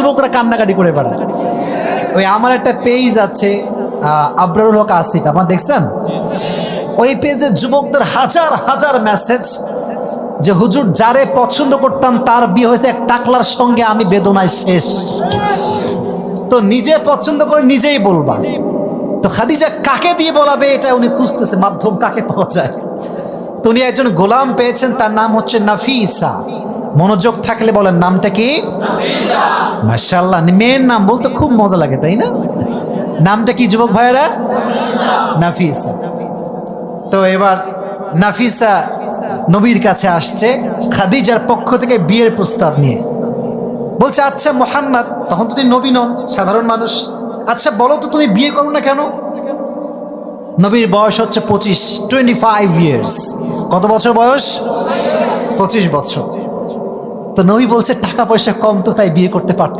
যুবকরা কান্নাকাটি করে বেড়ায়। ওই আমার একটা পেজ আছে আবরারুল হক আসিফ, আপনারা দেখছেন? ওই পেজে যুবকদের হাজার হাজার মেসেজ যে হুজুর যারে পছন্দ করতাম তার বিয়ে হয়েছে এক টাকলার সঙ্গে, আমি বেদনায় শেষ। তো নিজে পছন্দ করে নিজেই বলবা। তো খাদিজা কাকে দিয়ে বলাবে এটা উনি খুঁজতেছে, মাধ্যম কাকে পাওয়া যায়। তো উনি একজন গোলাম পেয়েছেন, তার নাম হচ্ছে নাফিসা। মনোযোগ থাকলে বলেন নামটা কি? মাশাআল্লাহ, মেয়ের নাম বলতে খুব মজা লাগে তাই না? নামটা কি যুবক ভাইয়েরা? নাফিসা। তো এবার নাফিসা নবীর কাছে আসছে খাদিজার পক্ষ থেকে বিয়ের প্রস্তাব নিয়ে। বলছে আচ্ছা মুহাম্মদ, তখন তো তুমি নবী নন, সাধারণ মানুষ, আচ্ছা বলো তো তুমি বিয়ে করো না কেন? নবীর বয়স হচ্ছে 25 ইয়ার্স। কত বছর বয়স? 25 বছর। তো নবী বলছে টাকা পয়সা কম তো, তাই বিয়ে করতে পারতেছে